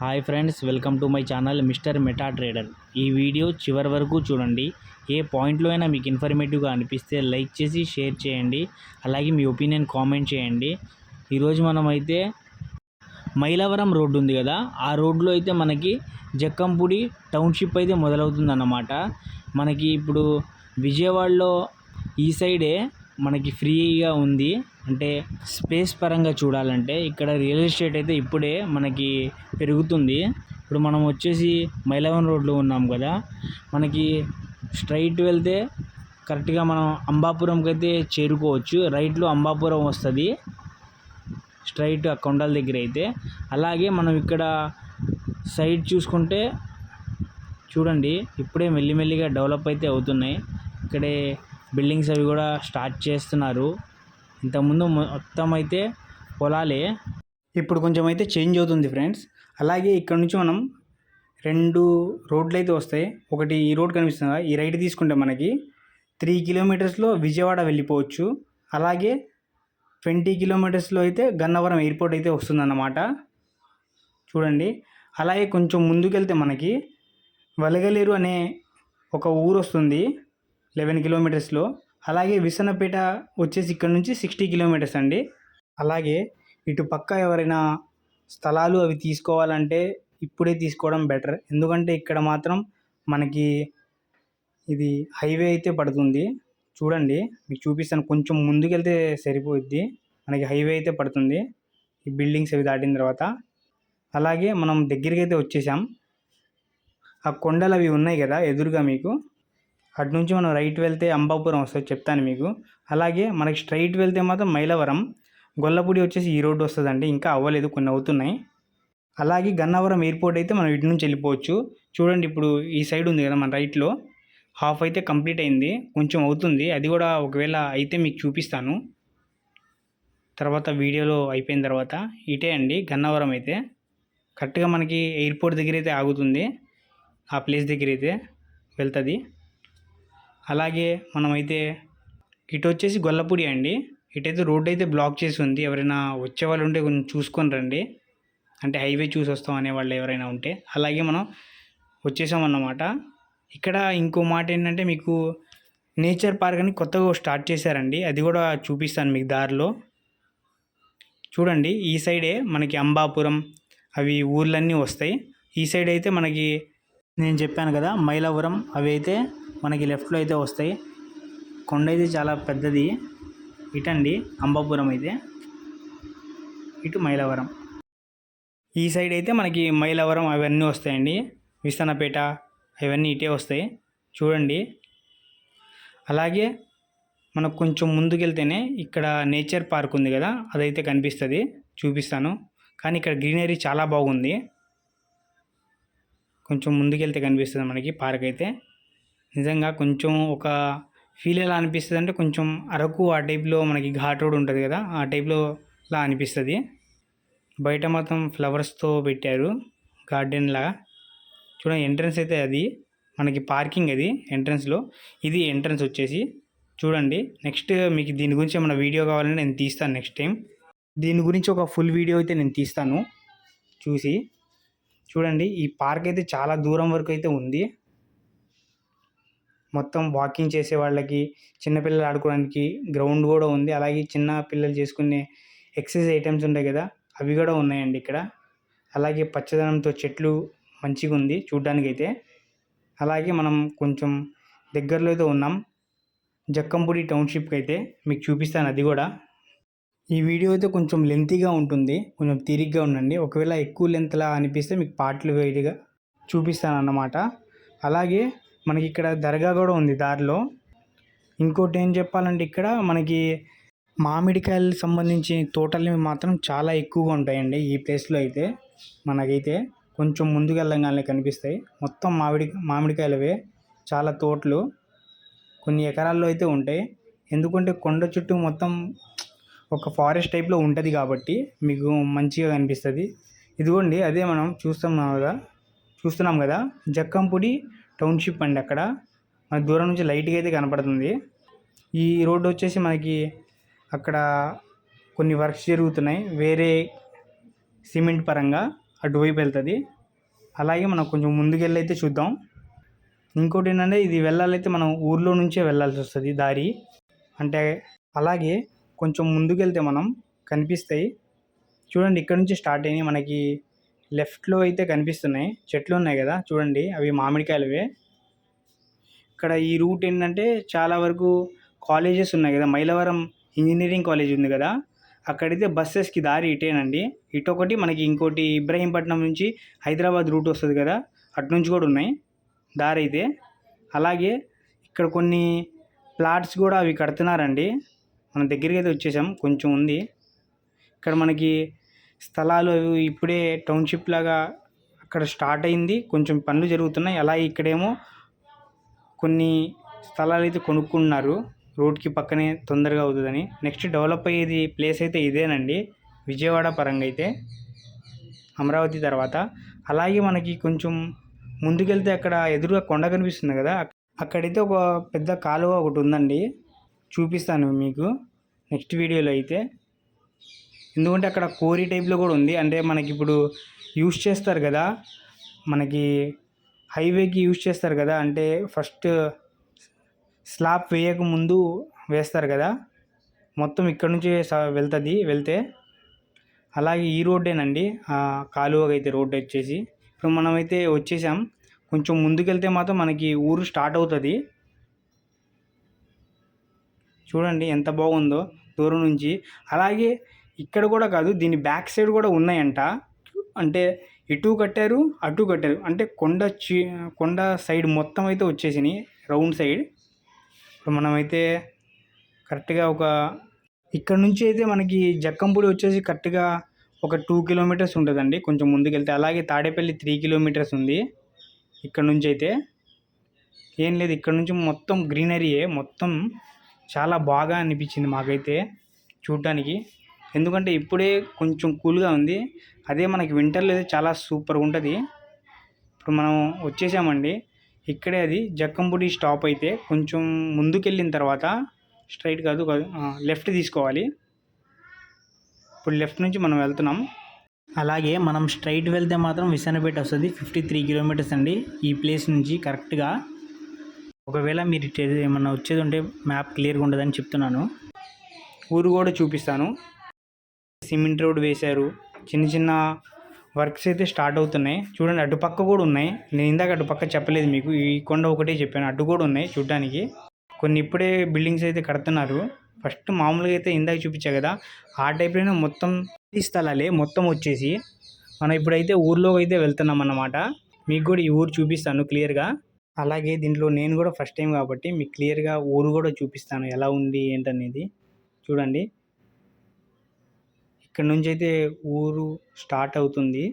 Hi friends, welcome to my channel mister meta trader. ఈ video చివరి వరకు చూడండి. ఏ పాయింట్లో అయినా మీకు ఇన్ఫర్మేటివ్గా అనిపిస్తే లైక్ చేసి షేర్ చేయండి. అలాగే మీ ఒపీనియన్ కామెంట్ చేయండి. ఈరోజు మనమైతే మైలవరం రోడ్డు ఉంది కదా, ఆ రోడ్లో అయితే మనకి జక్కంపూడి టౌన్షిప్ అయితే మొదలవుతుందన్నమాట. మనకి ఇప్పుడు విజయవాడలో ఈ సైడే మనకి ఫ్రీగా ఉంది. అంటే స్పేస్ పరంగా చూడాలంటే ఇక్కడ రియల్ ఎస్టేట్ అయితే ఇప్పుడే మనకి పెరుగుతుంది. ఇప్పుడు మనం వచ్చేసి మైలవరం రోడ్లో ఉన్నాం కదా, మనకి స్ట్రైట్ వెళ్తే కరెక్ట్గా మనం అంబాపురంకి అయితే చేరుకోవచ్చు. రైట్లో అంబాపురం వస్తుంది స్ట్రైట్ ఆ కొండల దగ్గర అయితే. అలాగే మనం ఇక్కడ సైడ్ చూసుకుంటే చూడండి, ఇప్పుడే మెల్లిమెల్లిగా డెవలప్ అయితే అవుతున్నాయి. ఇక్కడే బిల్డింగ్స్ అవి కూడా స్టార్ట్ చేస్తున్నారు. ఇంతకుముందు మొత్తం అయితే పొలాలే, ఇప్పుడు కొంచెం అయితే చేంజ్ అవుతుంది ఫ్రెండ్స్. అలాగే ఇక్కడ నుంచి మనం 2 రోడ్లు అయితే వస్తాయి. ఒకటి ఈ రోడ్ కనిపిస్తుంది, ఈ రైట్ తీసుకుంటే మనకి 3 కిలోమీటర్స్లో విజయవాడ వెళ్ళిపోవచ్చు. అలాగే 20 కిలోమీటర్స్లో అయితే గన్నవరం ఎయిర్పోర్ట్ అయితే వస్తుందన్నమాట. చూడండి, అలాగే కొంచెం ముందుకెళ్తే మనకి వలగలేరు అనే ఒక ఊరు వస్తుంది 11 కిలోమీటర్స్లో. అలాగే విసన్నపేట వచ్చేసి ఇక్కడ నుంచి 60 కిలోమీటర్స్ అండి. అలాగే ఇటు పక్క ఎవరైనా స్థలాలు అవి తీసుకోవాలంటే ఇప్పుడే తీసుకోవడం బెటర్. ఎందుకంటే ఇక్కడ మాత్రం మనకి ఇది హైవే అయితే పడుతుంది. చూడండి, మీకు చూపిస్తాను, కొంచెం ముందుకెళ్తే సరిపోద్ది. మనకి హైవే అయితే పడుతుంది ఈ బిల్డింగ్స్ అవి దాటిన తర్వాత. అలాగే మనం దగ్గరికి అయితే వచ్చేసాం. ఆ కొండలు అవి ఉన్నాయి కదా ఎదురుగా మీకు, అటు నుంచి మనం రైట్ వెళ్తే అంబాపురం వస్తుంది, చెప్తాను మీకు. అలాగే మనకి స్ట్రైట్ వెళ్తే మాత్రం మైలవరం, గొల్లపూడి వచ్చేసి ఈ రోడ్డు వస్తుందండి. ఇంకా అవ్వలేదు, కొన్ని అవుతున్నాయి. అలాగే గన్నవరం ఎయిర్పోర్ట్ అయితే మనం ఇటు నుంచి వెళ్ళిపోవచ్చు. చూడండి, ఇప్పుడు ఈ సైడ్ ఉంది కదా మన రైట్లో, హాఫ్ అయితే కంప్లీట్ అయింది, కొంచెం అవుతుంది. అది కూడా ఒకవేళ అయితే మీకు చూపిస్తాను తర్వాత వీడియోలో అయిపోయిన తర్వాత. ఇటే అండి గన్నవరం అయితే, కరెక్ట్గా మనకి ఎయిర్పోర్ట్ దగ్గర అయితే ఆగుతుంది, ఆ ప్లేస్ దగ్గర అయితే వెళ్తుంది. అలాగే మనమైతే ఇటు వచ్చేసి గొల్లపూడి అండి. ఇటైతే రోడ్ అయితే బ్లాక్ చేసి ఉంది. ఎవరైనా వచ్చే వాళ్ళు ఉంటే కొంచెం చూసుకొని రండి, అంటే హైవే చూసి వస్తాం అనేవాళ్ళు ఎవరైనా ఉంటే. అలాగే మనం వచ్చేసామన్నమాట. ఇక్కడ ఇంకో మాట ఏంటంటే, మీకు నేచర్ పార్క్ అని కొత్తగా స్టార్ట్ చేశారండి, అది కూడా చూపిస్తాను మీకు దారిలో. చూడండి, ఈ సైడే మనకి అంబాపురం అవి ఊర్లన్నీ వస్తాయి. ఈ సైడ్ అయితే మనకి నేను చెప్పాను కదా మైలవరం, అవి అయితే మనకి లెఫ్ట్లో అయితే వస్తాయి. కొండ అయితే చాలా పెద్దది. ఇటండి అంబాపురం అయితే, ఇటు మైలవరం. ఈ సైడ్ అయితే మనకి మైలవరం అవన్నీ వస్తాయండి, విసన్నపేట అవన్నీ ఇటే వస్తాయి. చూడండి, అలాగే మనకు కొంచెం ముందుకెళ్తేనే ఇక్కడ నేచర్ పార్క్ ఉంది కదా, అదైతే కనిపిస్తుంది, చూపిస్తాను. కానీ ఇక్కడ గ్రీనరీ చాలా బాగుంది. కొంచెం ముందుకెళ్తే కనిపిస్తుంది మనకి పార్క్ అయితే. నిజంగా కొంచెం ఒక ఫీల్ ఎలా అనిపిస్తుంది అంటే, కొంచెం అరకు ఆ టైప్లో మనకి ఘాట్ రోడ్ ఉంటుంది కదా, ఆ టైప్లో లా అనిపిస్తుంది. బయట మాత్రం ఫ్లవర్స్తో పెట్టారు గార్డెన్ లాగా. చూడండి, ఎంట్రన్స్ అయితే అది మనకి పార్కింగ్, అది ఎంట్రన్స్లో, ఇది ఎంట్రన్స్ వచ్చేసి. చూడండి, నెక్స్ట్ మీకు దీని గురించి ఏమైనా వీడియో కావాలంటే నేను తీస్తాను నెక్స్ట్ టైం. దీని గురించి ఒక ఫుల్ వీడియో అయితే నేను తీస్తాను చూసి. చూడండి, ఈ పార్క్ అయితే చాలా దూరం వరకు అయితే ఉంది. మొత్తం వాకింగ్ చేసే వాళ్ళకి, చిన్నపిల్లలు ఆడుకోవడానికి గ్రౌండ్ కూడా ఉంది. అలాగే చిన్న పిల్లలు చేసుకునే ఎక్సర్సైజ్ ఐటమ్స్ ఉంటాయి కదా, అవి కూడా ఉన్నాయండి ఇక్కడ. అలాగే పచ్చదనంతో చెట్లు మంచిగా ఉంది చూడ్డానికైతే. అలాగే మనం కొంచెం దగ్గరలో అయితే ఉన్నాం జక్కంపూడి టౌన్షిప్కి అయితే, మీకు చూపిస్తాను అది కూడా. ఈ వీడియో అయితే కొంచెం లెంతీగా ఉంటుంది, కొంచెం తీరిగ్గా ఉండండి. ఒకవేళ ఎక్కువ లెంత్లా అనిపిస్తే మీకు పార్ట్లు వేడిగా చూపిస్తాను అన్నమాట. అలాగే మనకి ఇక్కడ దర్గా కూడా ఉంది దారిలో. ఇంకోటి ఏం చెప్పాలంటే, ఇక్కడ మనకి మామిడికాయలకు సంబంధించి తోటలు మాత్రం చాలా ఎక్కువగా ఉంటాయండి ఈ ప్లేస్లో అయితే. మనకైతే కొంచెం ముందుకు వెళ్ళగానే కనిపిస్తాయి, మొత్తం మామిడికాయలవే చాలా తోటలు, కొన్ని ఎకరాల్లో అయితే ఉంటాయి. ఎందుకంటే కొండ చుట్టూ మొత్తం ఒక ఫారెస్ట్ టైప్లో ఉంటుంది కాబట్టి మీకు మంచిగా కనిపిస్తుంది. ఇదిగోండి, అదే మనం చూస్తున్నాం కదా జక్కంపూడి టౌన్షిప్ అండి. అక్కడ మన దూరం నుంచి లైట్గా అయితే కనపడుతుంది. ఈ రోడ్డు వచ్చేసి మనకి అక్కడ కొన్ని వర్క్స్ జరుగుతున్నాయి వేరే సిమెంట్ పరంగా, అటువైపు వెళ్తుంది. అలాగే మనం కొంచెం ముందుకెళ్ళి అయితే చూద్దాం. ఇంకోటి ఏంటంటే ఇది వెళ్ళాలైతే మనం ఊర్లో నుంచే వెళ్ళాల్సి వస్తుంది దారి. అంటే అలాగే కొంచెం ముందుకెళ్తే మనం కనిపిస్తాయి చూడండి. ఇక్కడ నుంచి స్టార్ట్ అయినాయి మనకి లెఫ్ట్లో అయితే కనిపిస్తున్నాయి. చెట్లు ఉన్నాయి కదా చూడండి, అవి మామిడికాయలవే. ఇక్కడ ఈ రూట్ ఏంటంటే చాలా వరకు కాలేజెస్ ఉన్నాయి కదా, మైలవరం ఇంజనీరింగ్ కాలేజ్ ఉంది కదా, అక్కడైతే బస్సెస్కి దారి ఇటేనండి. ఇటొకటి మనకి ఇంకోటి ఇబ్రహీంపట్నం నుంచి హైదరాబాద్ రూట్ వస్తుంది కదా, అటు నుంచి కూడా ఉన్నాయి దారి అయితే. అలాగే ఇక్కడ కొన్ని ప్లాట్స్ కూడా అవి కడుతున్నారండి. మన దగ్గరికి అయితే వచ్చేసాం, కొంచెం ఉంది. ఇక్కడ మనకి స్థలాలు ఇప్పుడే టౌన్షిప్ లాగా అక్కడ స్టార్ట్ అయింది, కొంచెం పనులు జరుగుతున్నాయి. అలాగే ఇక్కడేమో కొన్ని స్థలాలు అయితే కొనుక్కున్నారు, రోడ్కి పక్కనే తొందరగా అవుతుందని. నెక్స్ట్ డెవలప్ అయ్యేది ప్లేస్ అయితే ఇదేనండి, విజయవాడ పరంగా అయితే, అమరావతి తర్వాత. అలాగే మనకి కొంచెం ముందుకెళ్తే అక్కడ ఎదురుగా కొండ కనిపిస్తుంది కదా, అక్కడైతే ఒక పెద్ద కాలువ ఒకటి ఉందండి, చూపిస్తాను మీకు నెక్స్ట్ వీడియోలో అయితే. ఎందుకంటే అక్కడ కోరి టైప్లో కూడా ఉంది. అంటే మనకి ఇప్పుడు యూజ్ చేస్తారు కదా, మనకి హైవేకి యూజ్ చేస్తారు కదా, అంటే ఫస్ట్ స్లాబ్ వేయక ముందు వేస్తారు కదా, మొత్తం ఇక్కడ నుంచి వెళ్తుంది వెళ్తే. అలాగే ఈ రోడ్డేనండి కాలువగా అయితే రోడ్డు వచ్చేసి. ఇప్పుడు మనమైతే వచ్చేసాం. కొంచెం ముందుకెళ్తే మాత్రం మనకి ఊరు స్టార్ట్ అవుతుంది. చూడండి ఎంత బాగుందో దూరం నుంచి. అలాగే ఇక్కడ కూడా కాదు, దీని బ్యాక్ సైడ్ కూడా ఉన్నాయంట. అంటే ఇటు కట్టారు అటు కట్టారు, అంటే కొండ సైడ్ మొత్తం అయితే వచ్చేసినాయి రౌండ్ సైడ్. ఇప్పుడు మనమైతే కరెక్ట్గా ఇక్కడ నుంచి అయితే మనకి జక్కంపూడి వచ్చేసి కరెక్ట్గా ఒక 2 కిలోమీటర్స్ ఉంటుందండి కొంచెం ముందుకెళ్తే. అలాగే తాడేపల్లి 3 కిలోమీటర్స్ ఉంది ఇక్కడ నుంచి అయితే. ఏం లేదు, ఇక్కడ నుంచి మొత్తం గ్రీనరీయే, మొత్తం చాలా బాగా అనిపించింది మాకైతే చూడటానికి. ఎందుకంటే ఇప్పుడే కొంచెం కూల్గా ఉంది, అదే మనకి వింటర్లో అయితే చాలా సూపర్గా ఉంటుంది. ఇప్పుడు మనం వచ్చేసామండి, ఇక్కడే అది జక్కంపూడి స్టాప్. అయితే కొంచెం ముందుకెళ్ళిన తర్వాత స్ట్రైట్ కాదు లెఫ్ట్ తీసుకోవాలి. ఇప్పుడు లెఫ్ట్ నుంచి మనం వెళ్తున్నాం. అలాగే మనం స్ట్రైట్ వెళ్తే మాత్రం విసన్నపేట వస్తుంది, 53 కిలోమీటర్స్ అండి ఈ ప్లేస్ నుంచి కరెక్ట్గా. ఒకవేళ మీరు ఏమన్నా వచ్చేది ఉంటే మ్యాప్ క్లియర్గా ఉండదని చెప్తున్నాను. ఊరు కూడా చూపిస్తాను. సిమెంట్ రోడ్ వేశారు, చిన్న చిన్న వర్క్స్ అయితే స్టార్ట్ అవుతున్నాయి చూడండి. అటుపక్క కూడా ఉన్నాయి, నేను ఇందాక అటుపక్క చెప్పలేదు మీకు, ఈ కొండ ఒకటే చెప్పాను, అటు కూడా ఉన్నాయి చూడటానికి. కొన్ని ఇప్పుడే బిల్డింగ్స్ అయితే కడుతున్నారు. ఫస్ట్ మామూలుగా అయితే ఇందాక చూపించా కదా, ఆ టైప్లోనే మొత్తం స్థలాలే మొత్తం వచ్చేసి. మనం ఇప్పుడైతే ఊర్లోకి అయితే వెళ్తున్నాం అన్నమాట. మీకు కూడా ఈ ఊరు చూపిస్తాను క్లియర్గా. అలాగే దీంట్లో నేను కూడా ఫస్ట్ టైం కాబట్టి మీకు క్లియర్గా ఊరు కూడా చూపిస్తాను ఎలా ఉంది ఏంటనేది. చూడండి, ఇక్కడ నుంచి అయితే ఊరు స్టార్ట్ అవుతుంది.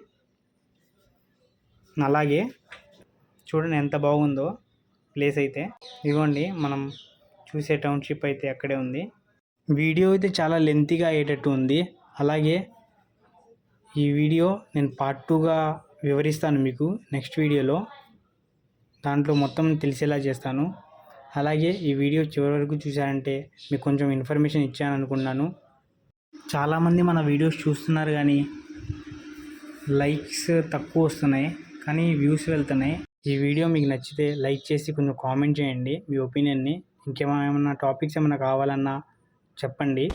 అలాగే చూడండి ఎంత బాగుందో ప్లేస్ అయితే. ఇదిగోండి మనం చూసే టౌన్షిప్ అయితే అక్కడే ఉంది. వీడియో అయితే చాలా లెంతీగా అయ్యేటట్టు ఉంది. అలాగే ఈ వీడియో నేను పార్ట్ 2గా వివరిస్తాను మీకు నెక్స్ట్ వీడియోలో, దాంట్లో మొత్తం తెలిసేలా చేస్తాను. అలాగే ఈ వీడియో చివరి వరకు చూసారంటే మీకు కొంచెం ఇన్ఫర్మేషన్ ఇచ్చాను అనుకున్నాను. చాలామంది మన వీడియోస్ చూస్తున్నారు కానీ లైక్స్ తక్కువ వస్తున్నాయి, కానీ వ్యూస్ వెళ్తున్నాయి. ఈ వీడియో మీకు నచ్చితే లైక్ చేసి కొంచెం కామెంట్ చేయండి మీ ఒపీనియన్ని. ఇంకేమైనా టాపిక్స్ ఏమైనా కావాలన్నా చెప్పండి.